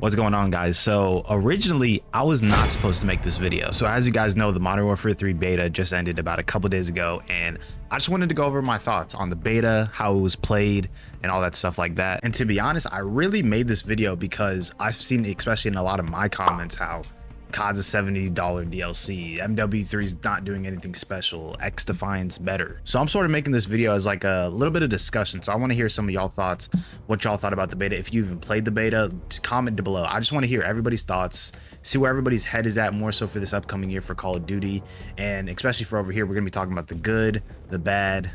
What's going on, guys? So originally I was not supposed to make this video. So as you guys know, the Modern Warfare 3 beta just ended about a couple days ago, and I just wanted to go over my thoughts on the beta, how it was played, and all that stuff like that. And to be honest, I really made this video because I've seen, especially in a lot of my comments, how COD's a $70 DLC, MW3 is not doing anything special, XDefiant's better. So I'm sort of making this video as like a little bit of discussion. So I want to hear some of y'all thoughts, what y'all thought about the beta. If you even played the beta, comment below. I just want to hear everybody's thoughts, see where everybody's head is at more so for this upcoming year for Call of Duty. And especially for over here, we're going to be talking about the good, the bad,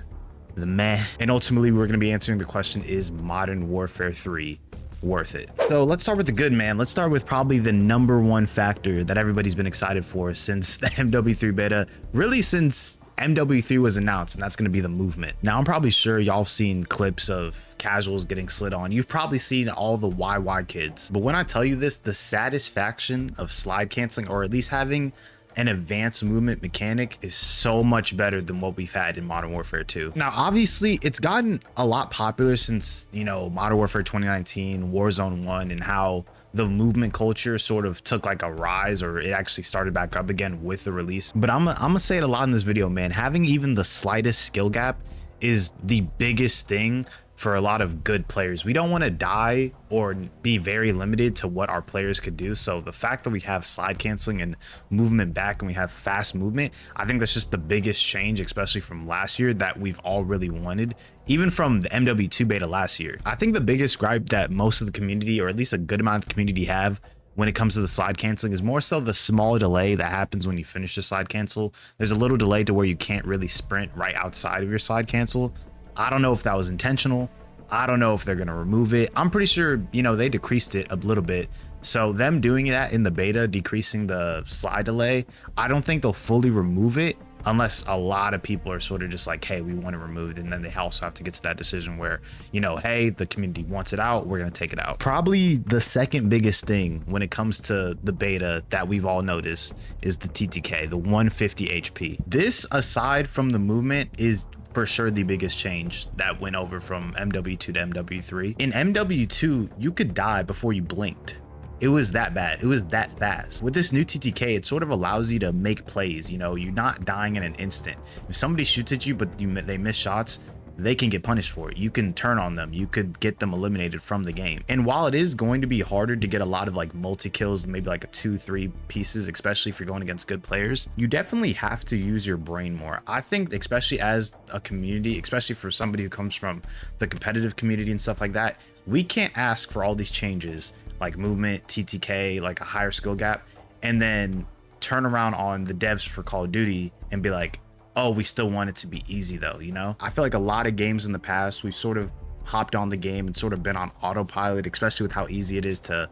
the meh. And ultimately, we're going to be answering the question, is Modern Warfare 3 worth it? So let's start with the good, man. Let's start with probably the #1 factor that everybody's been excited for since the MW3 beta, really since MW3 was announced, and that's going to be the movement. Now, I'm probably sure y'all have seen clips of casuals getting slid on. You've probably seen all the YY kids. But when I tell you this, the satisfaction of slide canceling, or at least having an advanced movement mechanic, is so much better than what we've had in Modern Warfare 2. Now, obviously, it's gotten a lot popular since, you know, Modern Warfare 2019, Warzone 1, and how the movement culture sort of took like a rise, or it actually started back up again with the release. But I'm gonna say it a lot in this video, man. Having even the slightest skill gap is the biggest thing for a lot of good players. We don't want to die or be very limited to what our players could do. So the fact that we have slide canceling and movement back, and we have fast movement, I think that's just the biggest change, especially from last year, that we've all really wanted, even from the MW2 beta last year. I think the biggest gripe that most of the community, or at least a good amount of the community, have when it comes to the slide canceling is more so the small delay that happens when you finish the slide cancel. There's a little delay to where you can't really sprint right outside of your slide cancel. I don't know if that was intentional. I don't know if they're going to remove it. I'm pretty sure, you know, they decreased it a little bit. So them doing that in the beta, decreasing the slide delay, I don't think they'll fully remove it unless a lot of people are sort of just like, hey, we want to remove it. And then they also have to get to that decision where, you know, hey, the community wants it out, we're going to take it out. Probably the second biggest thing when it comes to the beta that we've all noticed is the TTK, the 150 HP. This, aside from the movement, is for sure the biggest change that went over from MW2 to MW3. In MW2, you could die before you blinked. It was that bad. It was that fast. With this new TTK, it sort of allows you to make plays. You know, you're not dying in an instant. If somebody shoots at you, but they miss shots, they can get punished for it. You can turn on them. You could get them eliminated from the game. And while it is going to be harder to get a lot of like multi-kills, maybe like a 2-3 pieces, especially if you're going against good players, you definitely have to use your brain more. I think, especially as a community, especially for somebody who comes from the competitive community and stuff like that, we can't ask for all these changes like movement, TTK, like a higher skill gap, and then turn around on the devs for Call of Duty and be like, oh, we still want it to be easy though, you know? I feel like a lot of games in the past, we've sort of hopped on the game and sort of been on autopilot, especially with how easy it is to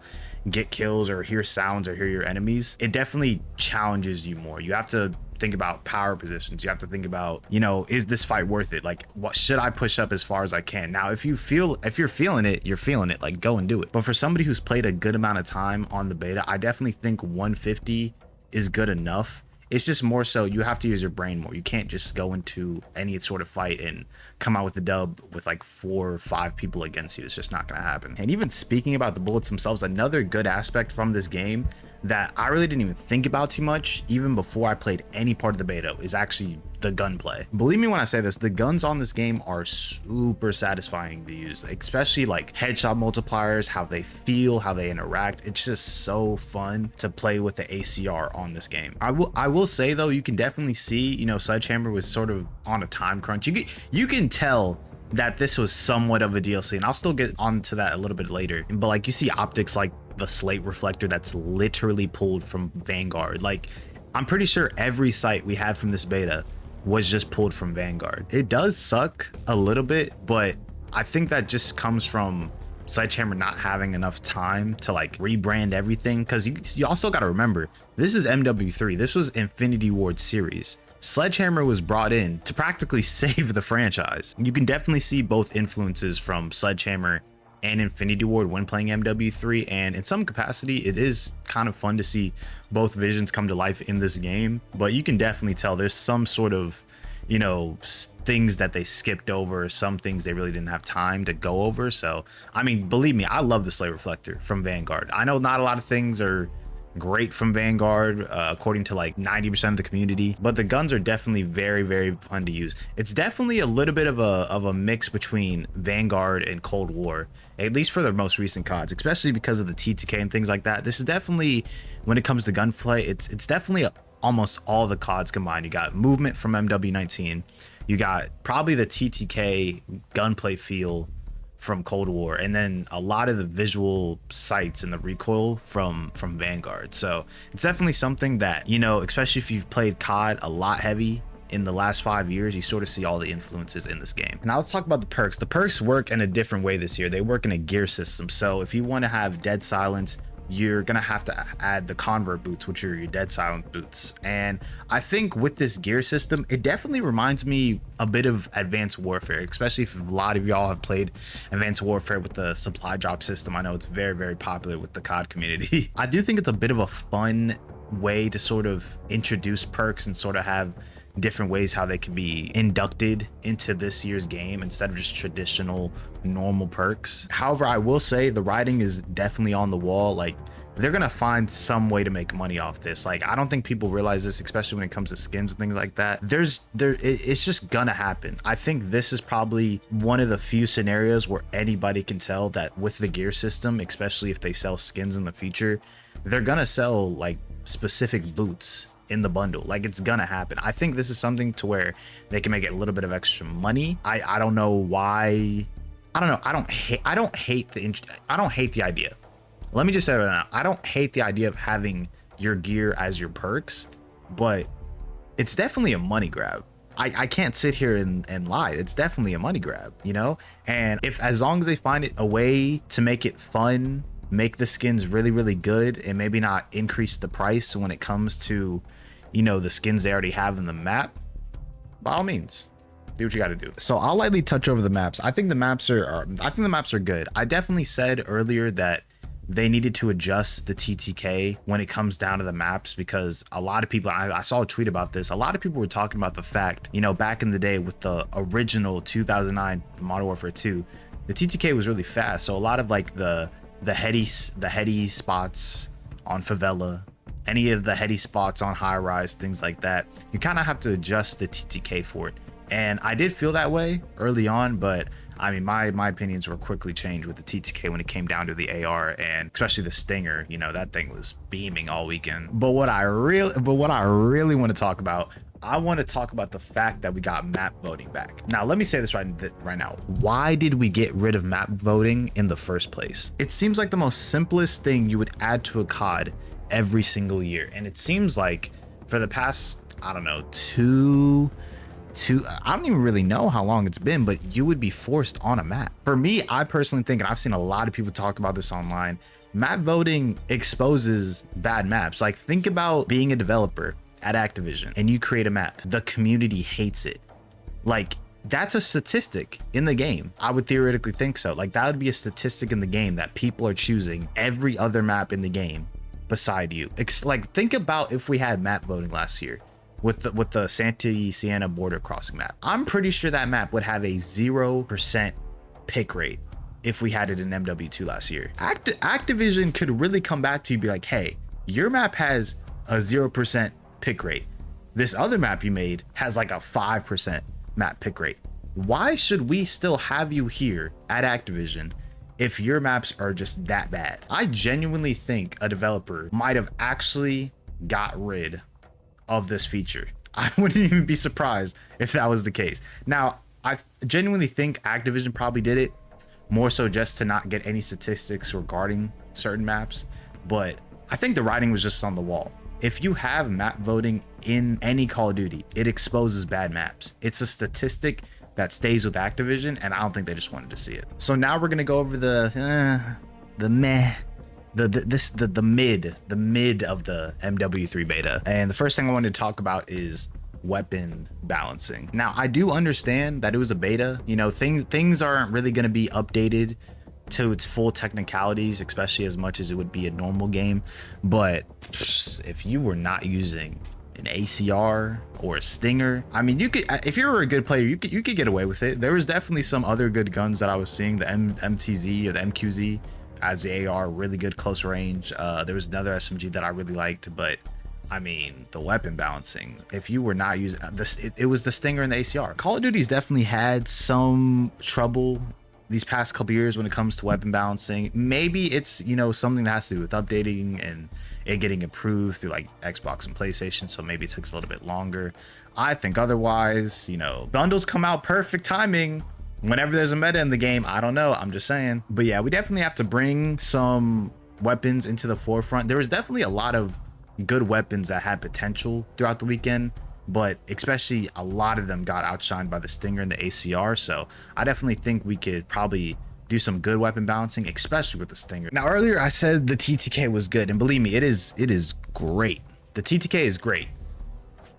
get kills or hear sounds or hear your enemies. It definitely challenges you more. You have to think about power positions. You have to think about, you know, is this fight worth it? Like, what should I push up as far as I can? Now, if you're feeling it, you're feeling it, like, go and do it. But for somebody who's played a good amount of time on the beta, I definitely think 150 is good enough. It's just more so you have to use your brain more. You can't just go into any sort of fight and come out with the dub with like 4 or 5 people against you. It's just not going to happen. And even speaking about the bullets themselves, another good aspect from this game that I really didn't even think about too much, even before I played any part of the beta, is actually the gunplay. Believe me when I say this, the guns on this game are super satisfying to use, especially like headshot multipliers, how they feel, how they interact. It's just so fun to play with the ACR on this game. I will say though, you can definitely see, you know, Sledgehammer was sort of on a time crunch. You can tell that this was somewhat of a DLC, and I'll still get onto that a little bit later. But like, you see optics like the slate reflector that's literally pulled from Vanguard. Like, I'm pretty sure every sight we had from this beta was just pulled from Vanguard. It does suck a little bit, but I think that just comes from Sledgehammer not having enough time to like rebrand everything, because you also got to remember, this is MW3. This was Infinity Ward series. Sledgehammer was brought in to practically save the franchise. You can definitely see both influences from Sledgehammer and Infinity Ward when playing MW3, and in some capacity it is kind of fun to see both visions come to life in this game. But you can definitely tell there's some sort of, you know, things that they skipped over, some things they really didn't have time to go over. So I mean, believe me, I love the Slate Reflector from Vanguard. I know not a lot of things are great from Vanguard, according to like 90% of the community, but the guns are definitely very, very fun to use. It's definitely a little bit of a mix between Vanguard and Cold War, at least for the most recent CODs, especially because of the TTK and things like that. This is definitely, when it comes to gunplay, it's definitely almost all the CODs combined. You got movement from MW19, you got probably the TTK gunplay feel from Cold War, and then a lot of the visual sights and the recoil from Vanguard. So it's definitely something that, you know, especially if you've played COD a lot heavy in the last 5 years, you sort of see all the influences in this game. Now let's talk about the perks. The perks work in a different way this year. They work in a gear system. So if you want to have dead silence, you're gonna have to add the convert boots, which are your dead silent boots. And I think with this gear system, it definitely reminds me a bit of Advanced Warfare, especially if a lot of y'all have played Advanced Warfare with the supply drop system. I know it's very, very popular with the COD community. I do think it's a bit of a fun way to sort of introduce perks and sort of have different ways how they can be inducted into this year's game instead of just traditional normal perks. However, I will say the writing is definitely on the wall. Like, they're gonna find some way to make money off this. Like, I don't think people realize this, especially when it comes to skins and things like that. It's just gonna happen. I think this is probably one of the few scenarios where anybody can tell that with the gear system, especially if they sell skins in the future, they're gonna sell like specific boots in the bundle. Like, it's gonna happen. I think this is something to where they can make it a little bit of extra money. I don't know why. I don't know. I don't hate the idea. Let me just say right now, I don't hate the idea of having your gear as your perks, but it's definitely a money grab. I can't sit here and lie. It's definitely a money grab, you know? And if, as long as they find it a way to make it fun, make the skins really, really good, and maybe not increase the price when it comes to, you know, the skins they already have in the map, by all means, do what you got to do. So I'll lightly touch over the maps. I think the maps are good. I definitely said earlier that they needed to adjust the TTK when it comes down to the maps, because a lot of people, I saw a tweet about this, a lot of people were talking about the fact, you know, back in the day with the original 2009 Modern Warfare 2, the TTK was really fast. So a lot of like the heady spots on Favela, any of the heady spots on High Rise, things like that, you kind of have to adjust the TTK for it. And I did feel that way early on, but I mean, my opinions were quickly changed with the TTK when it came down to the AR, and especially the Stinger. You know, that thing was beaming all weekend. But what I really want to talk about, I want to talk about the fact that we got map voting back. Now, let me say this right now. Why did we get rid of map voting in the first place? It seems like the most simplest thing you would add to a COD every single year. And it seems like for the past, I don't know, I don't even really know how long it's been, but you would be forced on a map. For me, I personally think, and I've seen a lot of people talk about this online, map voting exposes bad maps. Like, think about being a developer at Activision and you create a map. The community hates it. Like, that's a statistic in the game. I would theoretically think so. Like, that would be a statistic in the game that people are choosing every other map in the game beside you. Like, think about if we had map voting last year with the Santa Siena border crossing map. I'm pretty sure that map would have a 0% pick rate if we had it in MW2 last year. Activision could really come back to you and be like, hey, your map has a 0% pick rate. This other map you made has like a 5% map pick rate. Why should we still have you here at Activision if your maps are just that bad? I genuinely think a developer might have actually got rid of this feature. I wouldn't even be surprised if that was the case. Now, I genuinely think Activision probably did it more so just to not get any statistics regarding certain maps, but I think the writing was just on the wall. If you have map voting in any Call of Duty, it exposes bad maps. It's a statistic that stays with Activision, and I don't think they just wanted to see it. So now we're gonna go over the mid of the MW3 beta. And the first thing I wanted to talk about is weapon balancing. Now, I do understand that it was a beta. You know, things aren't really going to be updated to its full technicalities, especially as much as it would be a normal game. But if you were not using an ACR or a Stinger. I mean, you could, if you were a good player, you could get away with it. There was definitely some other good guns that I was seeing, the MTZ or the MQZ as the AR, really good close range. There was another SMG that I really liked, but I mean, the weapon balancing, if you were not using this, it was the Stinger and the ACR. Call of Duty's definitely had some trouble these past couple years when it comes to weapon balancing. Maybe it's, you know, something that has to do with updating and it getting improved through like Xbox and PlayStation, so maybe it takes a little bit longer. I think otherwise, you know, bundles come out perfect timing whenever there's a meta in the game. I don't know, I'm just saying. But yeah, we definitely have to bring some weapons into the forefront. There was definitely a lot of good weapons that had potential throughout the weekend, but especially a lot of them got outshined by the Stinger and the ACR. So I definitely think we could probably do some good weapon balancing, especially with the Stinger. Now, earlier I said the TTK was good, and believe me, it is great. The TTK is great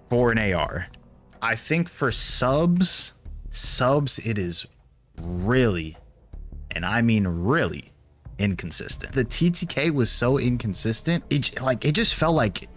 for an AR. I think for subs it is really, and I mean really, inconsistent. The TTK was so inconsistent. It just felt like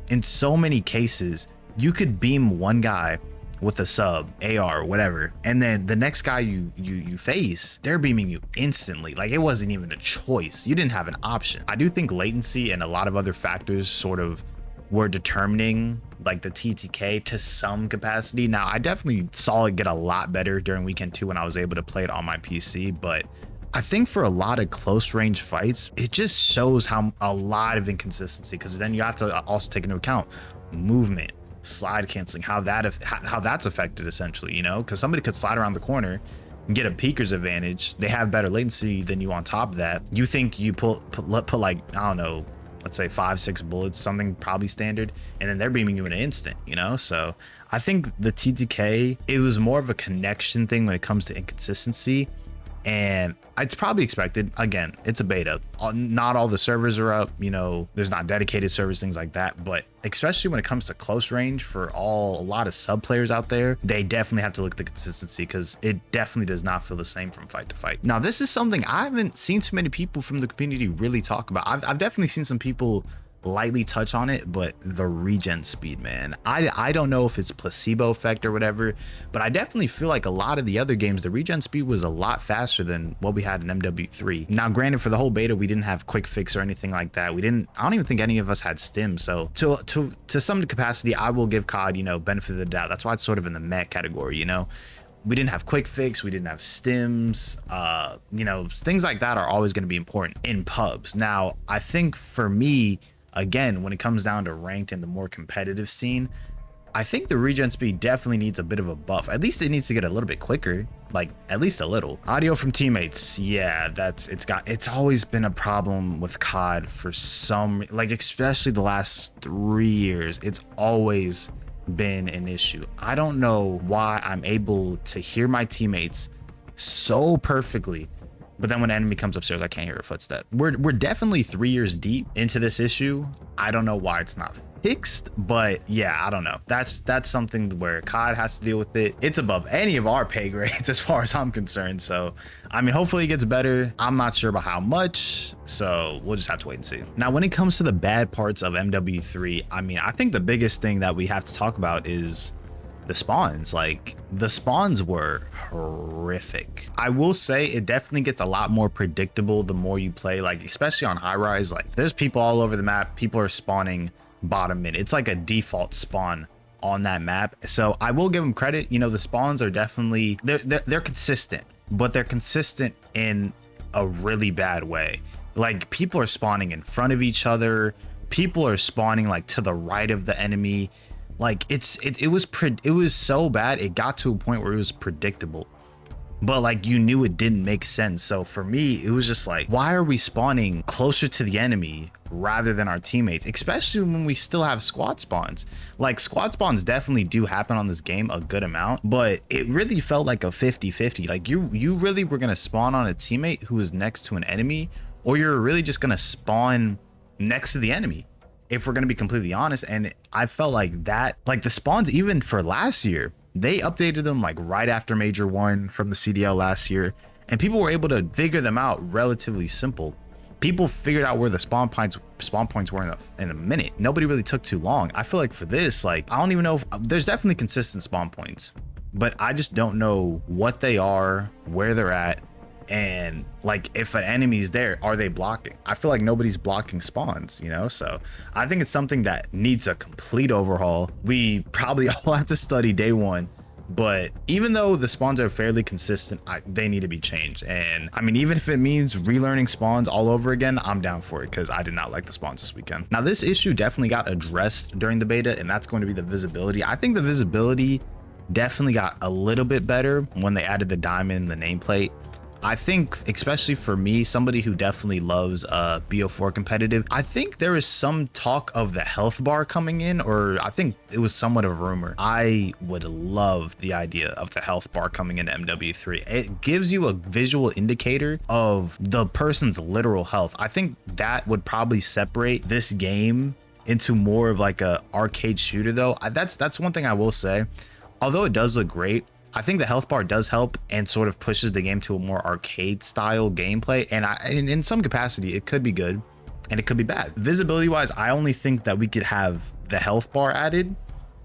in so many cases you could beam one guy with a sub AR, whatever, and then the next guy you face, they're beaming you instantly. Like, it wasn't even a choice. You didn't have an option. I do think latency and a lot of other factors sort of were determining like the TTK to some capacity. Now, I definitely saw it get a lot better during weekend 2 when I was able to play it on my PC, but I think for a lot of close range fights, it just shows how a lot of inconsistency, because then you have to also take into account movement, slide canceling, how that's affected essentially, you know, because somebody could slide around the corner and get a peeker's advantage. They have better latency than you on top of that. You think you put like, I don't know, let's say 5-6 bullets, something probably standard, and then they're beaming you in an instant, you know? So I think the TTK, it was more of a connection thing when it comes to inconsistency. And it's probably expected. Again, it's a beta. Not all the servers are up, you know, there's not dedicated servers, things like that. But especially when it comes to close range, for a lot of sub players out there, they definitely have to look at the consistency, because it definitely does not feel the same from fight to fight. Now, this is something I haven't seen too many people from the community really talk about. I've definitely seen some people lightly touch on it, but the regen speed, man, I don't know if it's placebo effect or whatever, but I definitely feel like a lot of the other games, the regen speed was a lot faster than what we had in MW3. Now, granted, for the whole beta, we didn't have quick fix or anything like that. I don't even think any of us had stim. So to some capacity, I will give COD, you know, benefit of the doubt. That's why it's sort of in the meh category, you know. We didn't have quick fix, we didn't have stims, you know, things like that are always going to be important in pubs. Now, I think for me, again, when it comes down to ranked and the more competitive scene, I think the regen speed definitely needs a bit of a buff. At least it needs to get a little bit quicker, like at least a little. Audio from teammates, yeah, it's always been a problem with COD for some, like especially the last 3 years. It's always been an issue. I don't know why I'm able to hear my teammates so perfectly, but then when an enemy comes upstairs, I can't hear a footstep. We're definitely 3 years deep into this issue. I don't know why it's not fixed, but yeah, I don't know. That's something where COD has to deal with it. It's above any of our pay grades as far as I'm concerned. So, I mean, hopefully it gets better. I'm not sure about how much, so we'll just have to wait and see. Now, when it comes to the bad parts of MW3, I mean, I think the biggest thing that we have to talk about is the spawns. Like, the spawns were horrific. I will say it definitely gets a lot more predictable the more you play, like especially on high rise. Like, there's people all over the map. People are spawning bottom mid. It's like a default spawn on that map. So I will give them credit. You know, the spawns are definitely, they're consistent, but they're consistent in a really bad way. Like, people are spawning in front of each other. People are spawning like to the right of the enemy. Like, it was so bad, it got to a point where it was predictable, but like you knew it didn't make sense. So for me, it was just like, why are we spawning closer to the enemy rather than our teammates, especially when we still have squad spawns? Like, squad spawns definitely do happen on this game a good amount, but it really felt like a 50-50. Like, you really were gonna spawn on a teammate who was next to an enemy, or you're really just gonna spawn next to the enemy, if we're going to be completely honest. And I felt like that, like the spawns, even for last year, they updated them like right after Major 1 from the CDL last year, and people were able to figure them out relatively simple. people figured out where the spawn points were in a minute. Nobody really took too long. I feel like for this, like, I don't even know if there's definitely consistent spawn points, but I just don't know what they are, where they're at, and like if an enemy is there, are they blocking? I feel like nobody's blocking spawns, you know? So I think it's something that needs a complete overhaul. We probably all have to study day one, but even though the spawns are fairly consistent, they need to be changed. And I mean, even if it means relearning spawns all over again, I'm down for it, because I did not like the spawns this weekend. Now, this issue definitely got addressed during the beta, and that's going to be the visibility. I think the visibility definitely got a little bit better when they added the diamond in the nameplate. I think, especially for me, somebody who definitely loves BO4 competitive, I think there is some talk of the health bar coming in, or I think it was somewhat of a rumor. I would love the idea of the health bar coming into MW3. It gives you a visual indicator of the person's literal health. I think that would probably separate this game into more of like a arcade shooter, though. That's one thing I will say. Although it does look great, I think the health bar does help and sort of pushes the game to a more arcade style gameplay. And in some capacity, it could be good and it could be bad. Visibility wise, I only think that we could have the health bar added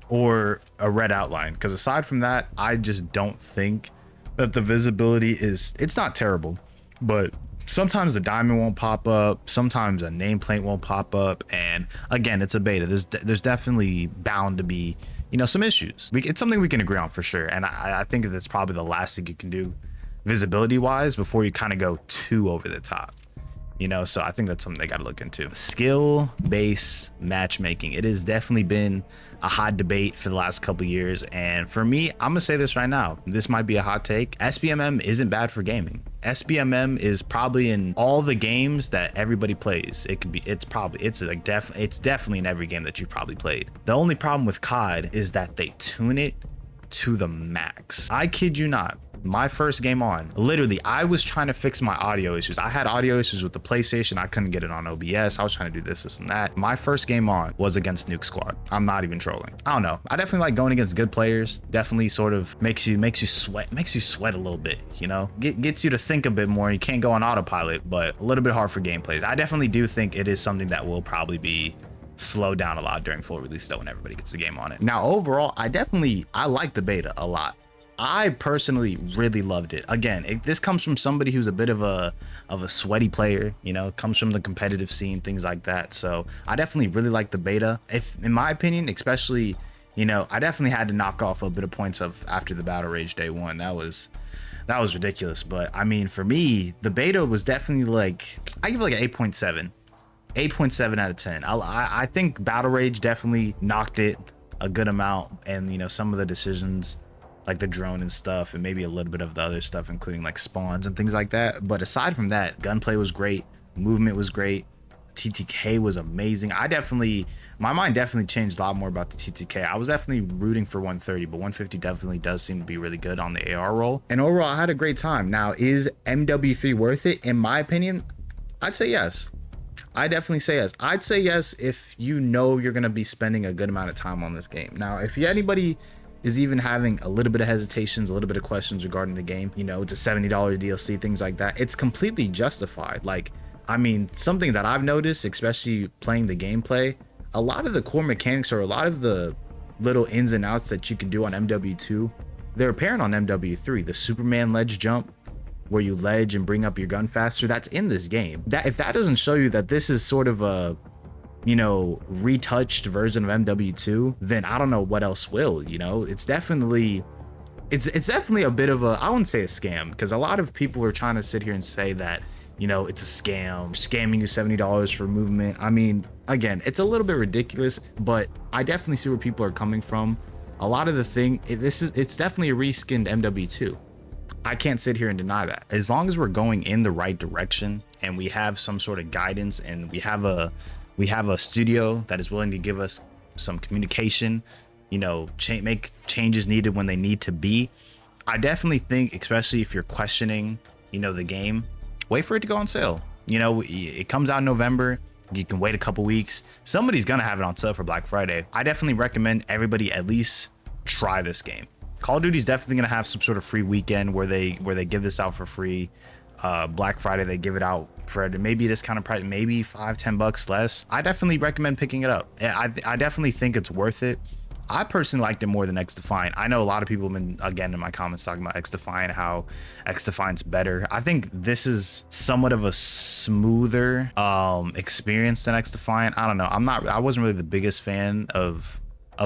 or a red outline, because aside from that, I just don't think that the visibility it's not terrible, but sometimes the diamond won't pop up, sometimes a nameplate won't pop up, and again, it's a beta. There's definitely bound to be, you know, some issues. It's something we can agree on for sure, and I think that's probably the last thing you can do visibility wise before you kind of go too over the top, you know. So I think that's something they got to look into. Skill based matchmaking, it has definitely been a hot debate for the last couple years, and for me, I'm gonna say this right now, this might be a hot take. SBMM isn't bad for gaming. SBMM is probably in all the games that everybody plays. It's definitely in every game that you've probably played. The only problem with COD is that they tune it to the max. I kid you not. My first game on, literally, I was trying to fix my audio issues. I had audio issues with the PlayStation. I couldn't get it on OBS. I was trying to do this and that. My first game on was against Nuke Squad. I'm not even trolling. I don't know. I definitely like going against good players. Definitely sort of makes you sweat a little bit, you know, gets you to think a bit more. You can't go on autopilot, but a little bit hard for gameplays. I definitely do think it is something that will probably be slowed down a lot during full release, though, when everybody gets the game on it. Now, overall, I like the beta a lot. I personally really loved it. Again, this comes from somebody who's a bit of a sweaty player, you know, comes from the competitive scene, things like that. So I definitely really like the beta. If, in my opinion, especially, you know, I definitely had to knock off a bit of points after the Battle Rage day one. That was ridiculous. But I mean, for me, the beta was definitely like, I give it like an 8.7 out of 10. I think Battle Rage definitely knocked it a good amount, and you know, some of the decisions like the drone and stuff, and maybe a little bit of the other stuff, including like spawns and things like that. But aside from that, gunplay was great, movement was great, TTK was amazing. My mind definitely changed a lot more about the TTK. I was definitely rooting for 130, but 150 definitely does seem to be really good on the AR roll. And overall, I had a great time. Now, is MW3 worth it? In my opinion, I'd say yes. I definitely say yes. I'd say yes if you know you're going to be spending a good amount of time on this game. Now, if anybody is even having a little bit of hesitations, a little bit of questions regarding the game, you know, it's a $70 DLC, things like that, it's completely justified. Like, I mean, something that I've noticed, especially playing the gameplay, a lot of the core mechanics, or a lot of the little ins and outs that you can do on MW2, they're apparent on MW3. The Superman ledge jump, where you ledge and bring up your gun faster, that's in this game. That, if that doesn't show you that this is sort of a, you know, retouched version of MW2, then I don't know what else will. You know, it's definitely a bit of a, I wouldn't say a scam, because a lot of people are trying to sit here and say that, you know, it's a scam, scamming you $70 for movement. I mean, again, it's a little bit ridiculous, but I definitely see where people are coming from. A lot of the thing, it's definitely a reskinned MW2. I can't sit here and deny that. As long as we're going in the right direction and we have some sort of guidance, and we have a studio that is willing to give us some communication, you know, make changes needed when they need to be, I definitely think, especially if you're questioning, you know, the game, wait for it to go on sale. You know, it comes out in November. You can wait a couple weeks. Somebody's gonna have it on sale for Black Friday. I definitely recommend everybody at least try this game. Call of Duty is definitely gonna have some sort of free weekend where they give this out for free. Black Friday, they give it out for maybe this kind of price, maybe $5-10 less. I definitely recommend picking it up. I definitely think it's worth it. I personally liked it more than XDefiant. I know a lot of people have been, again, in my comments talking about XDefiant, how XDefiant's better. I think this is somewhat of a smoother experience than XDefiant. I don't know. I wasn't really the biggest fan of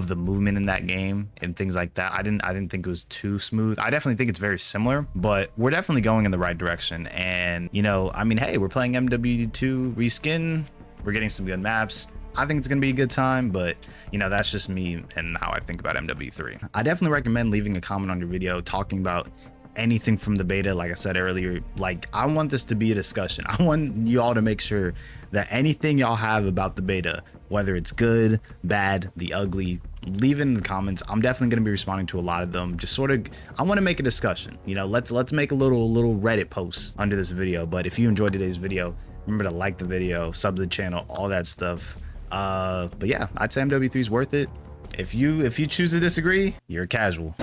the movement in that game and things like that. I didn't think it was too smooth. I definitely think it's very similar, but we're definitely going in the right direction. And you know, I mean, hey, we're playing MW2 reskin. We're getting some good maps. I think it's gonna be a good time, but you know, that's just me and how I think about MW3. I definitely recommend leaving a comment on your video talking about anything from the beta. Like I said earlier, like I want this to be a discussion. I want you all to make sure that anything y'all have about the beta, whether it's good, bad, the ugly, leave it in the comments. I'm definitely going to be responding to a lot of them. Just sort of, I want to make a discussion. You know, let's make a little Reddit post under this video. But if you enjoyed today's video, remember to like the video, sub to the channel, all that stuff. But yeah, I'd say MW3 is worth it. If you choose to disagree, you're a casual.